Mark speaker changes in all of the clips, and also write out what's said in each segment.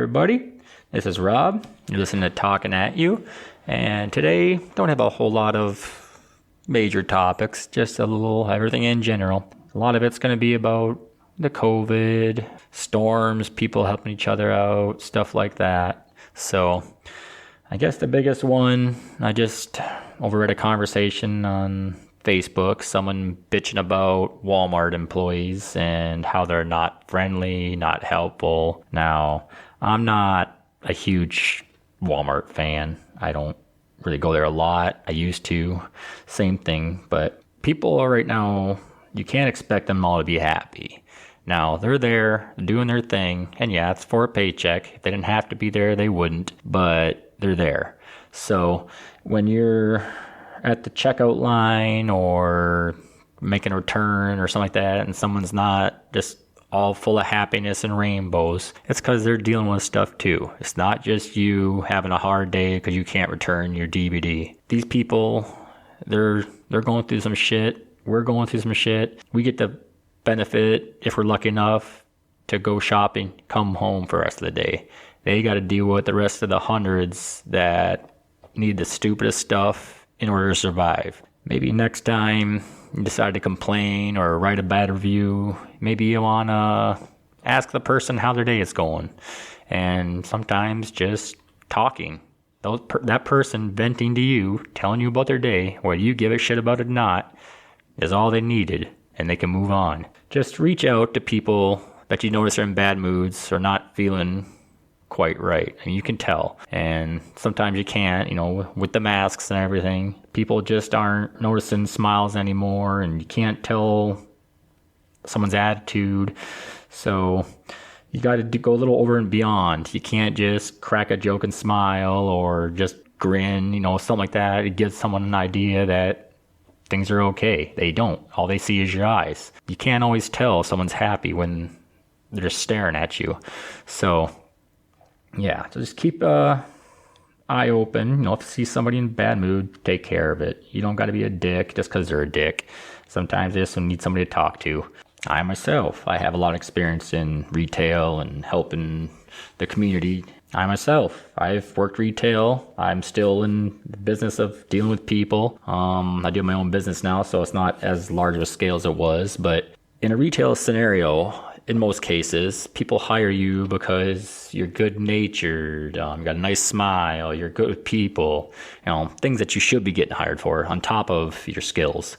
Speaker 1: everybody. This is Rob. You're listening to Talking At You. And today, don't have a whole lot of major topics, just a little everything in general. A lot of it's going to be about the COVID, storms, people helping each other out, stuff like that. So I guess the biggest one, I just overread a conversation on Facebook, someone bitching about Walmart employees and how they're not friendly, not helpful. Now, I'm not a huge Walmart fan. I don't really go there a lot. I used to. Same thing. But people are right now, you can't expect them all to be happy. Now, they're there doing their thing. And yeah, it's for a paycheck. If they didn't have to be there, they wouldn't. But they're there. So when you're at the checkout line or making a return or something like that, and someone's not just all full of happiness and rainbows, it's because they're dealing with stuff too. It's not just you having a hard day because you can't return your DVD. These people, they're going through some shit. We're going through some shit. We get the benefit, if we're lucky enough, to go shopping, come home for the rest of the day. They got to deal with the rest of the hundreds that need the stupidest stuff in order to survive. Maybe next time you decide to complain or write a bad review, maybe you want to ask the person how their day is going. And sometimes just talking. That person venting to you, telling you about their day, whether you give a shit about it or not, is all they needed, and they can move on. Just reach out to people that you notice are in bad moods or not feeling quite right. I mean, you can tell. And sometimes you can't, with the masks and everything. People just aren't noticing smiles anymore, and you can't tell someone's attitude. So you got to go a little over and beyond. You can't just crack a joke and smile or just grin, something like that. It gives someone an idea that things are okay. They don't. All they see is your eyes. You can't always tell if someone's happy when they're just staring at you. So yeah, so just keep an eye open. If you see somebody in a bad mood, take care of it. You don't got to be a dick just because they're a dick. Sometimes they just need somebody to talk to. I myself, I have a lot of experience in retail and helping the community. I've worked retail. I'm still in the business of dealing with people. I do my own business now, so it's not as large of a scale as it was. But in a retail scenario, in most cases, people hire you because you're good-natured, you got a nice smile, you're good with people, things that you should be getting hired for on top of your skills.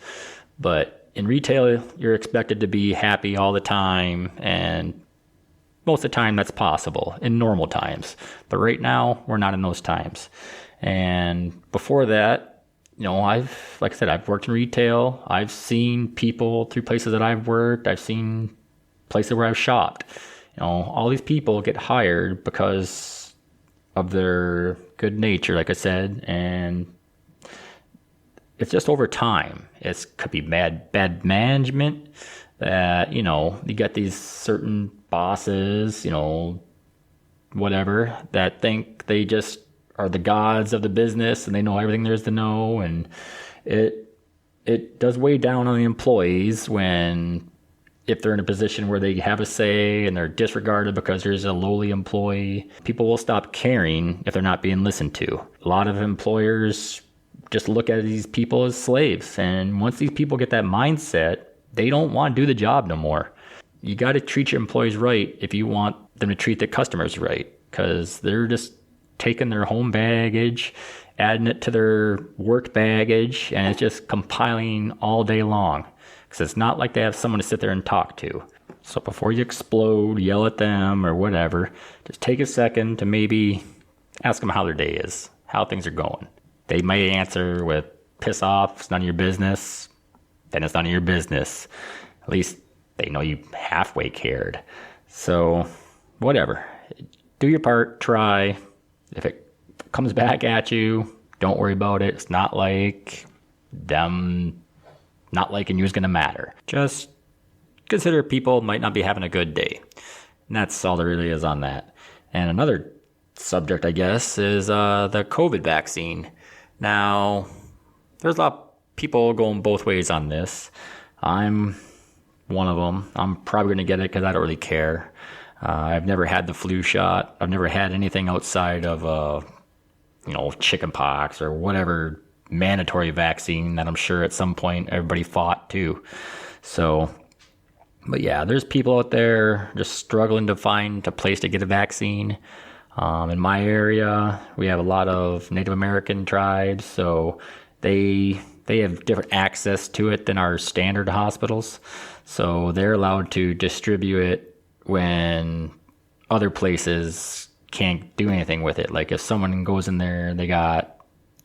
Speaker 1: But in retail, you're expected to be happy all the time, and most of the time that's possible in normal times. But right now, we're not in those times. And before that, I've worked in retail. I've seen people through places that I've worked. I've seen places where I've shopped. All these people get hired because of their good nature, like I said, and it's just over time. It could be bad management that, you got these certain bosses, whatever, that think they just are the gods of the business and they know everything there is to know. And it does weigh down on the employees if they're in a position where they have a say and they're disregarded because there's a lowly employee. People will stop caring if they're not being listened to. A lot of employers just look at these people as slaves. And once these people get that mindset, they don't want to do the job no more. You got to treat your employees right if you want them to treat the customers right, because they're just taking their home baggage, adding it to their work baggage, and it's just compiling all day long. Because it's not like they have someone to sit there and talk to. So before you explode, yell at them or whatever, just take a second to maybe ask them how their day is, how things are going. They may answer with piss off, it's none of your business. Then it's none of your business. At least they know you halfway cared. So whatever. Do your part, try. If it comes back at you, don't worry about it. It's not like them not liking you is going to matter. Just consider people might not be having a good day. And that's all there really is on that. And another subject, I guess, is the COVID vaccine. Now, there's a lot of people going both ways on this. I'm one of them. I'm probably going to get it because I don't really care. I've never had the flu shot. I've never had anything outside of, chicken pox or whatever mandatory vaccine that I'm sure at some point everybody fought too. So, but yeah, there's people out there just struggling to find a place to get a vaccine. In my area, we have a lot of Native American tribes, so they have different access to it than our standard hospitals. So they're allowed to distribute it when other places can't do anything with it. Like if someone goes in there, they got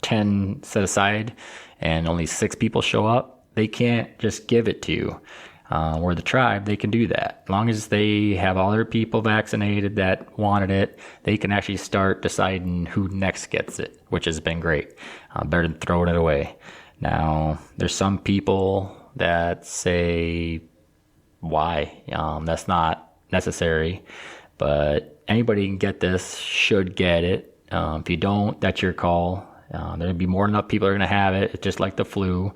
Speaker 1: 10 set aside and only 6 people show up, they can't just give it to you. Where the tribe, they can do that. As long as they have all their people vaccinated that wanted it, they can actually start deciding who next gets it, which has been great. Better than throwing it away. Now, there's some people that say, why? That's not necessary. But anybody can get this, should get it. If you don't, that's your call. There'll be more than enough people are going to have it. It's just like the flu.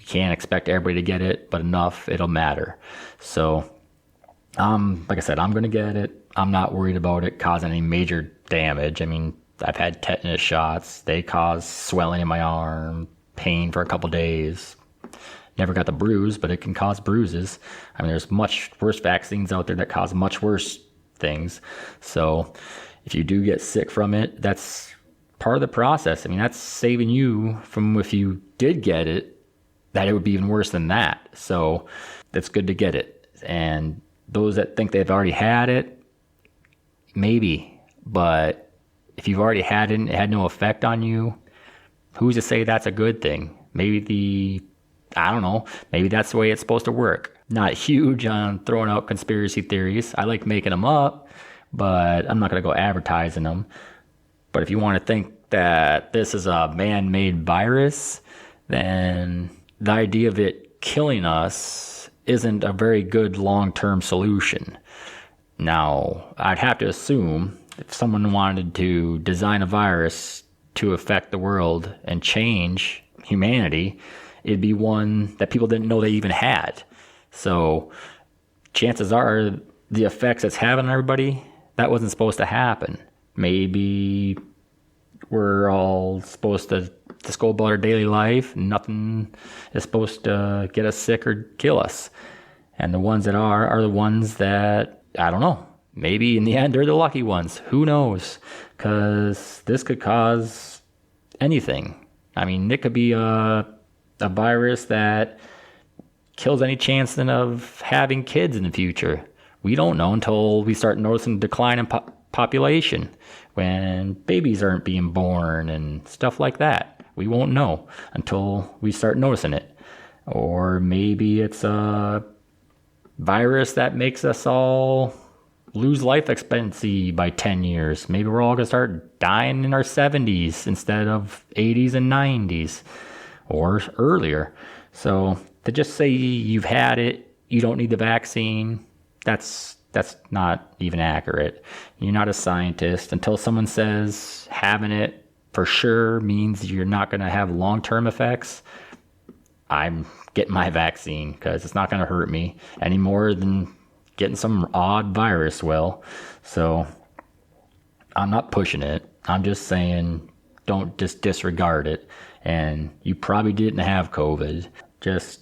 Speaker 1: Can't expect everybody to get it, but enough, it'll matter. So, like I said, I'm going to get it. I'm not worried about it causing any major damage. I mean, I've had tetanus shots. They cause swelling in my arm, pain for a couple days. Never got the bruise, but it can cause bruises. I mean, there's much worse vaccines out there that cause much worse things. So if you do get sick from it, that's part of the process. I mean, that's saving you from, if you did get it, that it would be even worse than that. So it's good to get it. And those that think they've already had it, maybe. But if you've already had it and it had no effect on you, who's to say that's a good thing? Maybe I don't know. Maybe that's the way it's supposed to work. Not huge on throwing out conspiracy theories. I like making them up, but I'm not going to go advertising them. But if you want to think that this is a man-made virus, then the idea of it killing us isn't a very good long-term solution. Now, I'd have to assume if someone wanted to design a virus to affect the world and change humanity, it'd be one that people didn't know they even had. So chances are the effects it's having on everybody, that wasn't supposed to happen. Maybe we're all supposed to just go about our daily life. Nothing is supposed to get us sick or kill us. And the ones that are the ones that, I don't know, maybe in the end they're the lucky ones. Who knows? Because this could cause anything. I mean, it could be a virus that kills any chance of having kids in the future. We don't know until we start noticing decline in population, when babies aren't being born and stuff like that. We won't know until we start noticing it. Or maybe it's a virus that makes us all lose life expectancy by 10 years. Maybe we're all going to start dying in our 70s instead of 80s and 90s or earlier. So to just say you've had it, you don't need the vaccine, that's not even accurate. You're not a scientist. Until someone says having it for sure means you're not going to have long-term effects, I'm getting my vaccine because it's not going to hurt me any more than getting some odd virus will. So I'm not pushing it. I'm just saying don't just disregard it. And you probably didn't have COVID. Just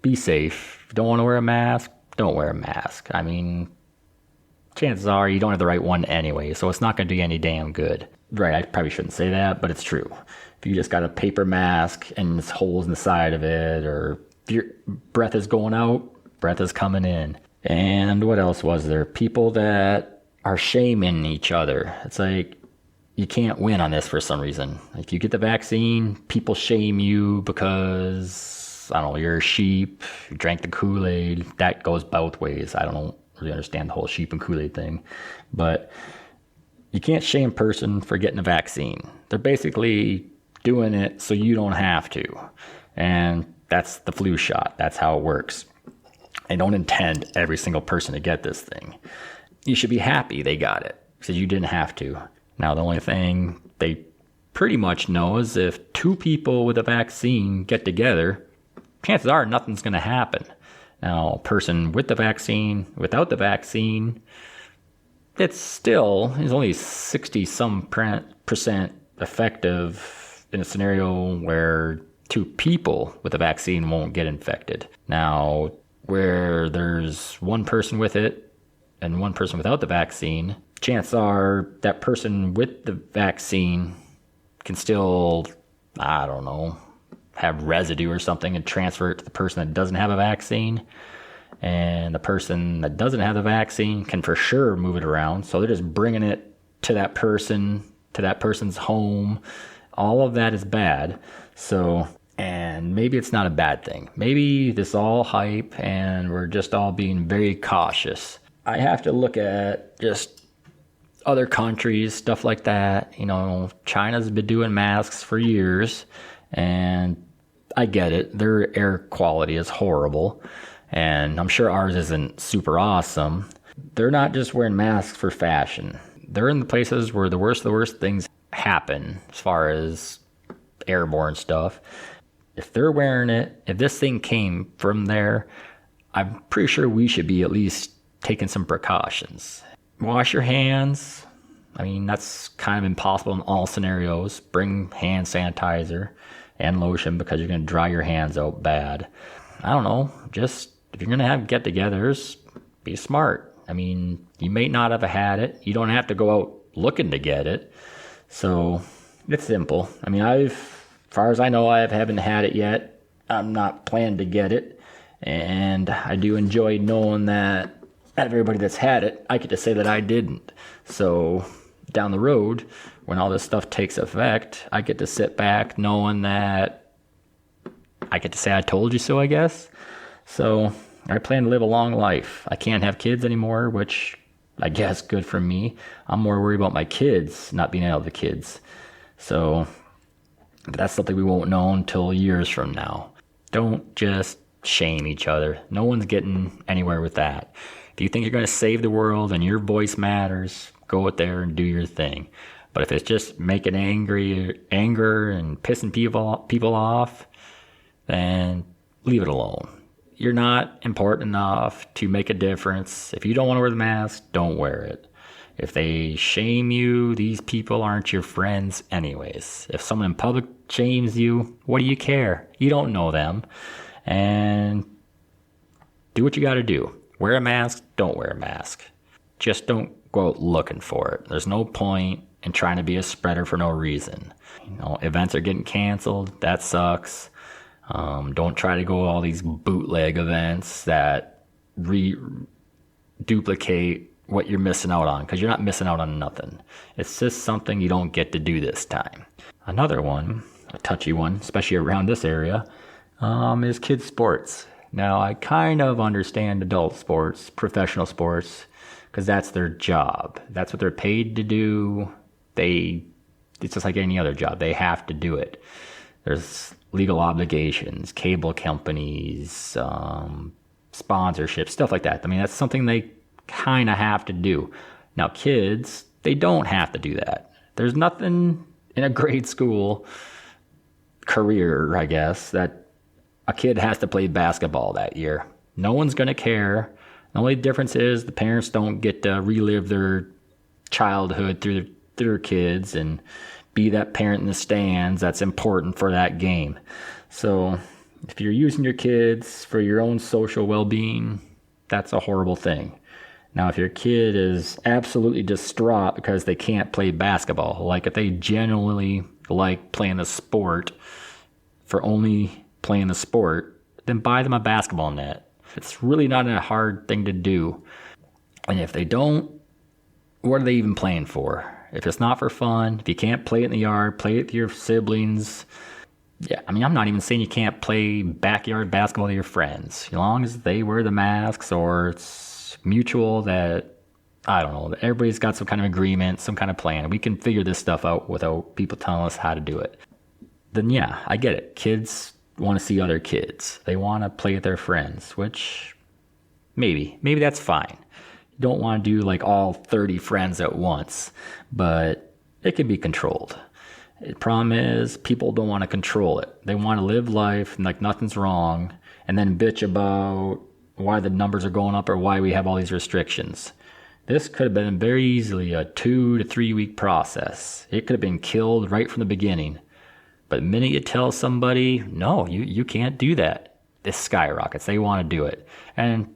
Speaker 1: be safe. If you don't want to wear a mask, don't wear a mask. I mean, chances are you don't have the right one anyway, so it's not going to do you any damn good. Right, I probably shouldn't say that, but it's true. If you just got a paper mask and there's holes in the side of it, or if your breath is going out, breath is coming in. And what else was there? People that are shaming each other. It's like, you can't win on this for some reason. If you get the vaccine, people shame you because, I don't know, you're a sheep, you drank the Kool-Aid. That goes both ways. I don't really understand the whole sheep and Kool-Aid thing. But you can't shame a person for getting a vaccine. They're basically doing it so you don't have to. And that's the flu shot. That's how it works. They don't intend every single person to get this thing. You should be happy they got it because you didn't have to. Now, the only thing they pretty much know is if 2 people with a vaccine get together, chances are nothing's going to happen. Now, a person with the vaccine, without the vaccine, it's still is only 60 some percent effective in a scenario where 2 people with the vaccine won't get infected. Now, where there's 1 person with it and 1 person without the vaccine, chances are that person with the vaccine can still, I don't know, have residue or something and transfer it to the person that doesn't have a vaccine. And the person that doesn't have the vaccine can for sure move it around. So they're just bringing it to that person, to that person's home. All of that is bad. So, and maybe it's not a bad thing. Maybe this is all hype and we're just all being very cautious. I have to look at just other countries, stuff like that. You know, China's been doing masks for years, and I get it. Their air quality is horrible, and I'm sure ours isn't super awesome. They're not just wearing masks for fashion. They're in the places where the worst things happen as far as airborne stuff. If they're wearing it, if this thing came from there, I'm pretty sure we should be at least taking some precautions. Wash your hands. I mean, that's kind of impossible in all scenarios. Bring hand sanitizer and lotion because you're going to dry your hands out bad. I don't know. Just if you're going to have get-togethers, be smart. I mean, you may not have had it. You don't have to go out looking to get it. So it's simple. I mean, as far as I know, I haven't had it yet. I'm not planning to get it. And I do enjoy knowing that out of everybody that's had it, I get to say that I didn't. So down the road, when all this stuff takes effect, I get to sit back knowing that I get to say I told you so, I guess. So I plan to live a long life. I can't have kids anymore, which I guess good for me. I'm more worried about my kids not being able to have kids. So that's something we won't know until years from now. Don't just shame each other. No one's getting anywhere with that. If you think you're going to save the world and your voice matters, go out there and do your thing. But if it's just making anger and pissing people off, then leave it alone. You're not important enough to make a difference. If you don't want to wear the mask, don't wear it. If they shame you, these people aren't your friends anyways. If someone in public shames you, what do you care? You don't know them. And do what you got to do. Wear a mask, don't wear a mask. Just don't go out looking for it. There's no point in trying to be a spreader for no reason. You know, events are getting canceled. That sucks. Don't try to go to all these bootleg events that duplicate what you're missing out on, because you're not missing out on nothing. It's just something you don't get to do this time. Another one, a touchy one, especially around this area, is kids' sports. Now, I kind of understand adult sports, professional sports, because that's their job. That's what they're paid to do. It's just like any other job. They have to do it. There's legal obligations, cable companies, sponsorships, stuff like that. I mean, that's something they kind of have to do. Now, kids, they don't have to do that. There's nothing in a grade school career, I guess, that a kid has to play basketball that year. No one's going to care. The only difference is the parents don't get to relive their childhood through their kids and be that parent in the stands that's important for that game. So if you're using your kids for your own social well-being, that's a horrible thing. Now, if your kid is absolutely distraught because they can't play basketball, like if they genuinely like playing the sport for only playing the sport, then buy them a basketball net. It's really not a hard thing to do. And if they don't, what are they even playing for? If it's not for fun, if you can't play it in the yard, play it with your siblings. Yeah, I mean, I'm not even saying you can't play backyard basketball with your friends. As long as they wear the masks or it's mutual that, I don't know, that everybody's got some kind of agreement, some kind of plan. We can figure this stuff out without people telling us how to do it. Then yeah, I get it. Kids want to see other kids. They want to play with their friends, which maybe that's fine. You don't want to do like all 30 friends at once, but it can be controlled. The problem is people don't want to control it. They want to live life like nothing's wrong and then bitch about why the numbers are going up or why we have all these restrictions. This could have been very easily a 2 to 3 week process. It could have been killed right from the beginning. But the minute you tell somebody, no, you can't do that, this skyrockets. They want to do it. And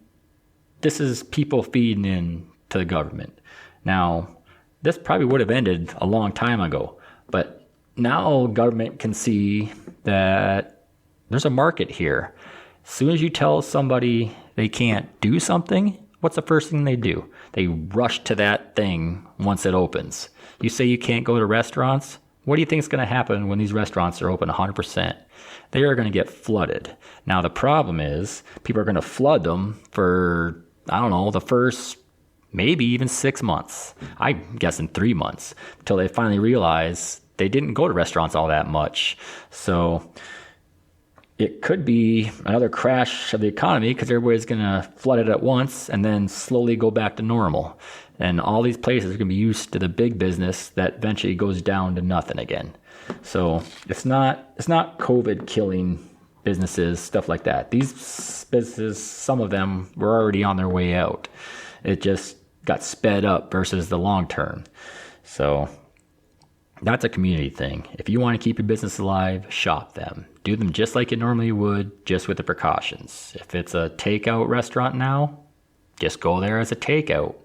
Speaker 1: this is people feeding in to the government. Now, this probably would have ended a long time ago. But now government can see that there's a market here. As soon as you tell somebody they can't do something, what's the first thing they do? They rush to that thing once it opens. You say you can't go to restaurants? What do you think is going to happen when these restaurants are open 100%? They are going to get flooded. Now, the problem is people are going to flood them for, I don't know, the first maybe even 6 months. I'm guessing 3 months until they finally realize they didn't go to restaurants all that much. So it could be another crash of the economy because everybody's going to flood it at once and then slowly go back to normal. And all these places are going to be used to the big business that eventually goes down to nothing again. So it's not COVID killing businesses, stuff like that. These businesses, some of them were already on their way out. It just got sped up versus the long term. So that's a community thing. If you want to keep your business alive, shop them. Do them just like you normally would, just with the precautions. If it's a takeout restaurant now, just go there as a takeout.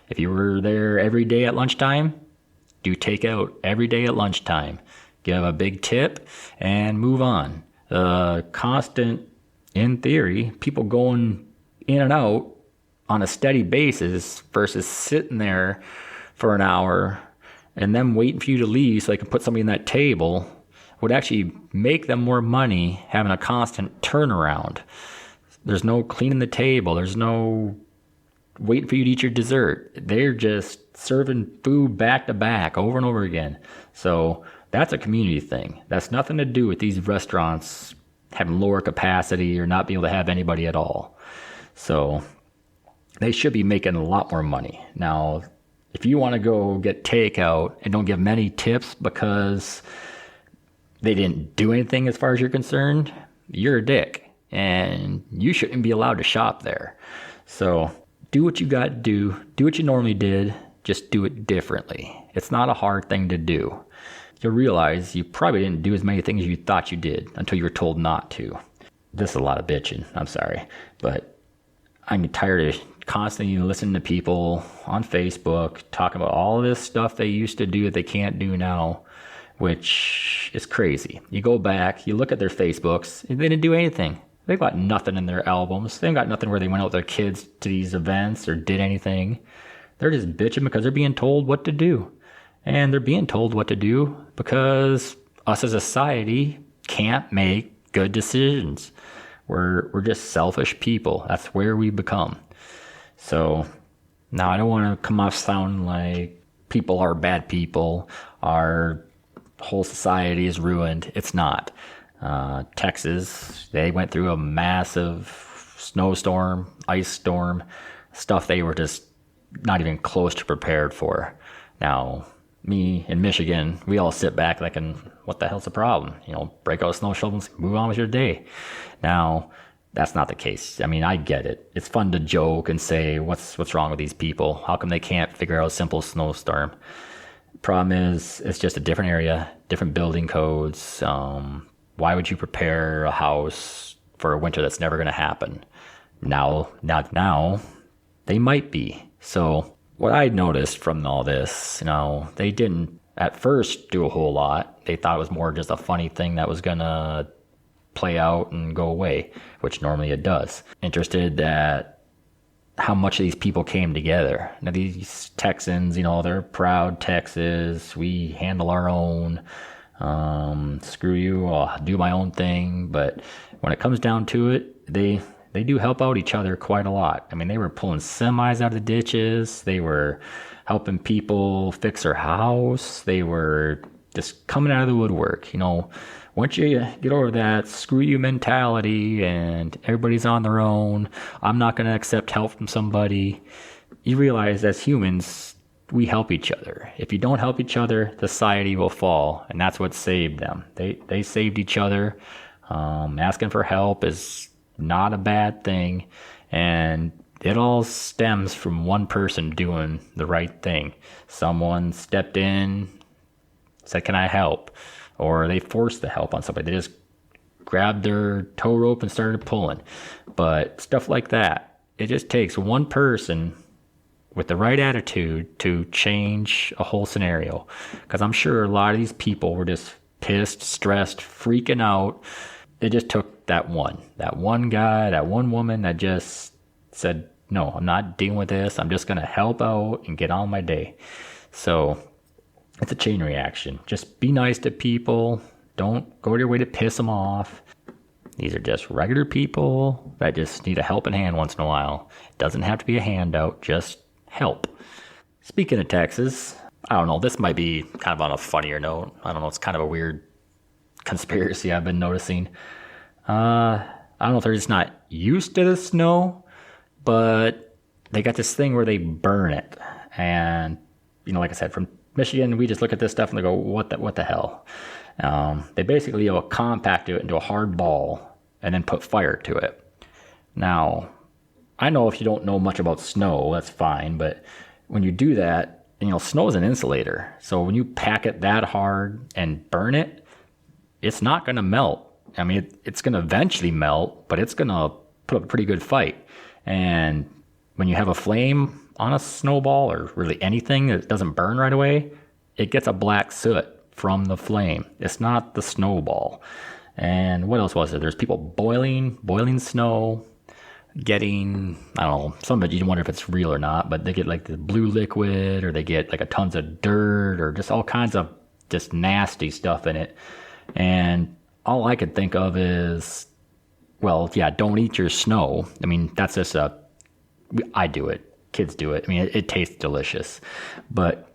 Speaker 1: If you were there every day at lunchtime, do takeout every day at lunchtime. Give a big tip and move on. Constant, in theory, people going in and out on a steady basis versus sitting there for an hour and them waiting for you to leave so they can put somebody in that table would actually make them more money having a constant turnaround. There's no cleaning the table. There's no waiting for you to eat your dessert. They're just serving food back to back over and over again. So that's a community thing. That's nothing to do with these restaurants having lower capacity or not being able to have anybody at all. So they should be making a lot more money. Now, if you want to go get takeout and don't give them any tips because they didn't do anything as far as you're concerned, you're a dick. And you shouldn't be allowed to shop there. So do what you got to do. Do what you normally did. Just do it differently. It's not a hard thing to do. You'll realize you probably didn't do as many things as you thought you did until you were told not to. This is a lot of bitching. I'm sorry. But I'm tired of constantly listening to people on Facebook talking about all of this stuff they used to do that they can't do now, which is crazy. You go back, you look at their Facebooks, and they didn't do anything. They've got nothing in their albums. They've got nothing where they went out with their kids to these events or did anything. They're just bitching because they're being told what to do. And they're being told what to do because us as a society can't make good decisions. We're just selfish people. That's where we become. So now I don't want to come off sounding like people are bad people. Our whole society is ruined. It's not. Texas, they went through a massive snowstorm, ice storm, stuff they were just not even close to prepared for. Now, me in Michigan, we all sit back thinking, what the hell's the problem? Break out a snow shovel and move on with your day. Now, that's not the case. I mean, I get it. It's fun to joke and say, what's wrong with these people? How come they can't figure out a simple snowstorm? Problem is, it's just a different area, different building codes. Why would you prepare a house for a winter that's never going to happen? Now, they might be. So what I noticed from all this, they didn't at first do a whole lot. They thought it was more just a funny thing that was going to play out and go away, which normally it does. Interested that how much of these people came together. Now these Texans, they're proud Texas. We handle our own. Screw you, I'll do my own thing. But when it comes down to it, they do help out each other quite a lot. I mean, they were pulling semis out of the ditches. They were helping people fix their house. They were just coming out of the woodwork. Once you get over that screw you mentality and everybody's on their own, I'm not going to accept help from somebody, you realize as humans, we help each other. If you don't help each other, society will fall. And that's what saved them. They saved each other. Asking for help is not a bad thing. And it all stems from one person doing the right thing. Someone stepped in, said, "Can I help?" Or they forced the help on somebody. They just grabbed their tow rope and started pulling. But stuff like that, it just takes one person with the right attitude to change a whole scenario. Because I'm sure a lot of these people were just pissed, stressed, freaking out. It just took that one guy, that one woman that just said, "No, I'm not dealing with this. I'm just going to help out and get on my day." So it's a chain reaction. Just be nice to people. Don't go your way to piss them off. These are just regular people that just need a helping hand once in a while. It doesn't have to be a handout, just help. Speaking of Texas, I don't know, this might be kind of on a funnier note. I don't know, it's kind of a weird conspiracy I've been noticing. I don't know if they're just not used to the snow, but they got this thing where they burn it. And, like I said, from Michigan, we just look at this stuff and they go, what the hell? They basically compact it into a hard ball and then put fire to it. Now, I know if you don't know much about snow, that's fine. But when you do that, snow is an insulator. So when you pack it that hard and burn it, it's not going to melt. I mean, it's going to eventually melt, but it's going to put up a pretty good fight. And when you have a flame on a snowball or really anything that doesn't burn right away, it gets a black soot from the flame. It's not the snowball. And what else was it? There's people boiling snow, getting, I don't know, some of it you wonder if it's real or not, but they get like the blue liquid, or they get like a tons of dirt, or just all kinds of just nasty stuff in it. And all I could think of is, well, yeah, don't eat your snow. I mean, that's just I do it. Kids do it. I mean, it tastes delicious. But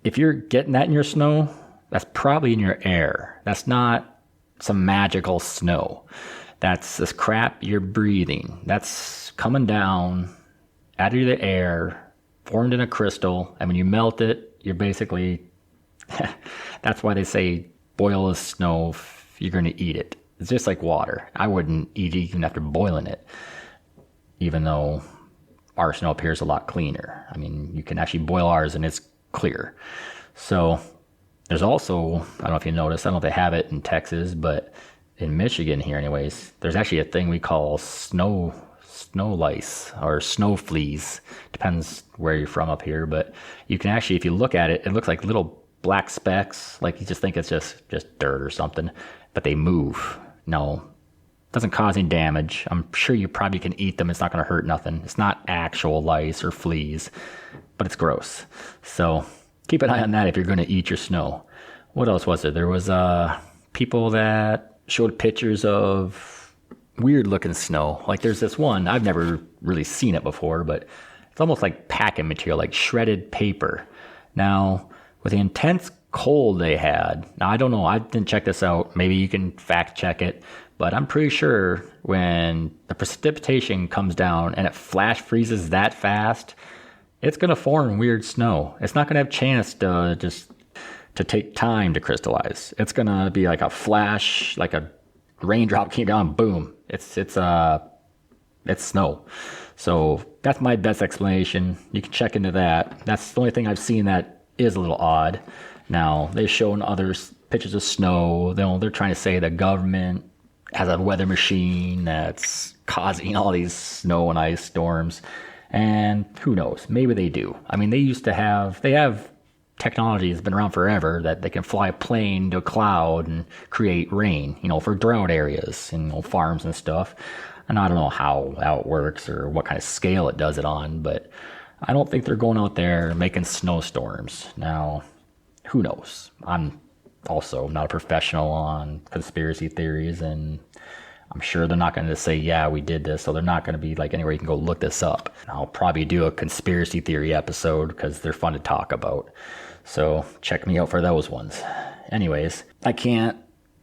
Speaker 1: if you're getting that in your snow, that's probably in your air. That's not some magical snow. That's this crap you're breathing. That's coming down out of the air, formed in a crystal. And when you melt it, you're basically, that's why they say boil the snow if you're going to eat it. It's just like water. I wouldn't eat it even after boiling it, even though our snow appears a lot cleaner. I mean, you can actually boil ours and it's clear. So there's also, I don't know if you noticed, I don't know if they have it in Texas, but in Michigan here anyways, there's actually a thing we call snow lice or snow fleas. Depends where you're from up here, but you can actually, if you look at it, it looks like little black specks, like you just think it's just dirt or something, but they move. No, doesn't cause any damage. I'm sure you probably can eat them. It's not going to hurt nothing. It's not actual lice or fleas, but it's gross. So keep an eye on that if you're going to eat your snow. What else was there? There was people that showed pictures of weird looking snow. Like there's this one, I've never really seen it before, but it's almost like packing material, like shredded paper. Now, with the intense cold they had, now I don't know, I didn't check this out. Maybe you can fact check it, but I'm pretty sure when the precipitation comes down and it flash freezes that fast, it's going to form weird snow. It's not going to have a chance to take time to crystallize. It's going to be like a flash, like a raindrop came down, boom. It's snow. So that's my best explanation. You can check into that. That's the only thing I've seen that is a little odd. Now, they've shown other pictures of snow. They're trying to say the government has a weather machine that's causing all these snow and ice storms. And who knows? Maybe they do. I mean, they have technology that's been around forever that they can fly a plane to a cloud and create rain, for drought areas and farms and stuff. And I don't know how it works or what kind of scale it does it on, but I don't think they're going out there making snowstorms. Now, who knows? I'm also not a professional on conspiracy theories, and I'm sure they're not going to say, yeah, we did this, so they're not going to be like anywhere you can go look this up. I'll probably do a conspiracy theory episode because they're fun to talk about. So check me out for those ones. Anyways, I can't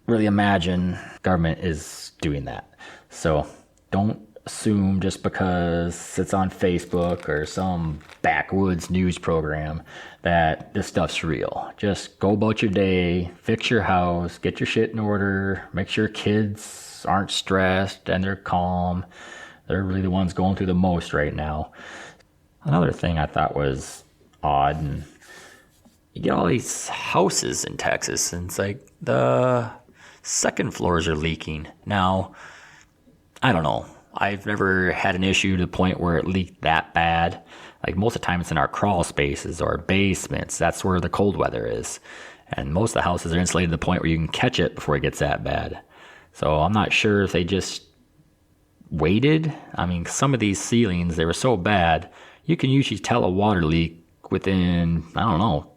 Speaker 1: really imagine government is doing that. So don't assume just because it's on Facebook or some backwoods news program that this stuff's real. Just go about your day, fix your house, get your shit in order, make sure kids aren't stressed and they're calm. They're really the ones going through the most right now. Another thing I thought was odd, and you get all these houses in Texas, and it's like the second floors are leaking. Now, I don't know. I've never had an issue to the point where it leaked that bad. Like most of the time it's in our crawl spaces or basements. That's where the cold weather is. And most of the houses are insulated to the point where you can catch it before it gets that bad. So I'm not sure if they just waited. I mean, some of these ceilings, they were so bad, you can usually tell a water leak within,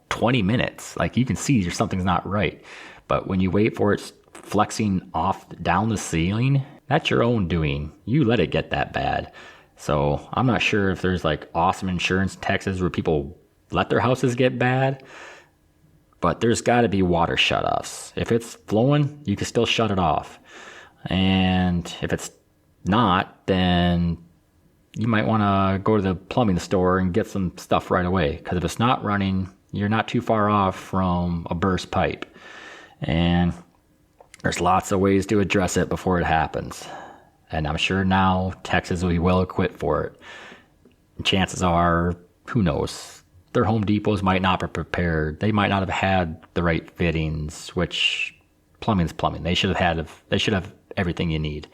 Speaker 1: 20 minutes. Like you can see something's not right. But when you wait for it flexing off down the ceiling, that's your own doing. You let it get that bad. So I'm not sure if there's like awesome insurance in Texas where people let their houses get bad, but there's got to be water shutoffs. If it's flowing, you can still shut it off. And if it's not, then you might want to go to the plumbing store and get some stuff right away. Because if it's not running, you're not too far off from a burst pipe. And there's lots of ways to address it before it happens. And I'm sure now Texas will be well equipped for it. Chances are, who knows? Their Home Depots might not be prepared. They might not have had the right fittings, which plumbing's plumbing. They should have everything you need.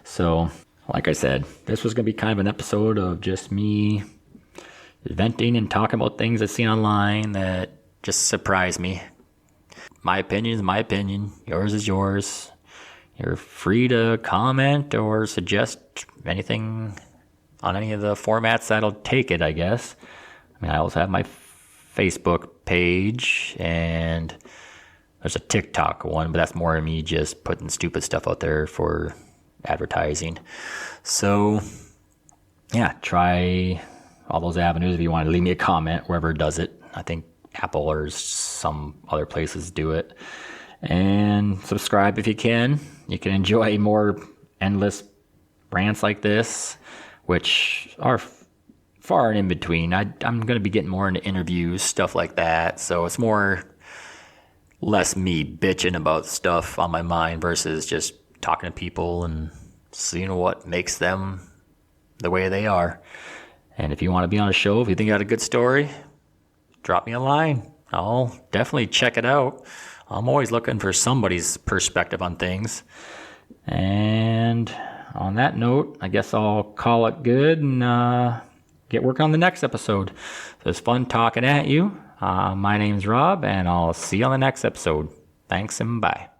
Speaker 1: So, like I said, this was going to be kind of an episode of just me venting and talking about things I've seen online that just surprised me. My opinion is my opinion. Yours is yours. You're free to comment or suggest anything on any of the formats that'll take it, I guess. I mean, I also have my Facebook page, and there's a TikTok one, but that's more of me just putting stupid stuff out there for advertising. So, yeah, try all those avenues if you want to leave me a comment, wherever does it. I think Apple or some other places do it. And subscribe if you can. You can enjoy more endless rants like this, which are far and in between. I'm going to be getting more into interviews, stuff like that. So it's less me bitching about stuff on my mind versus just talking to people and seeing what makes them the way they are. And if you want to be on a show, if you think you got a good story, drop me a line. I'll definitely check it out. I'm always looking for somebody's perspective on things. And on that note, I guess I'll call it good and get working on the next episode. So it's fun talking at you. My name's Rob, and I'll see you on the next episode. Thanks and bye.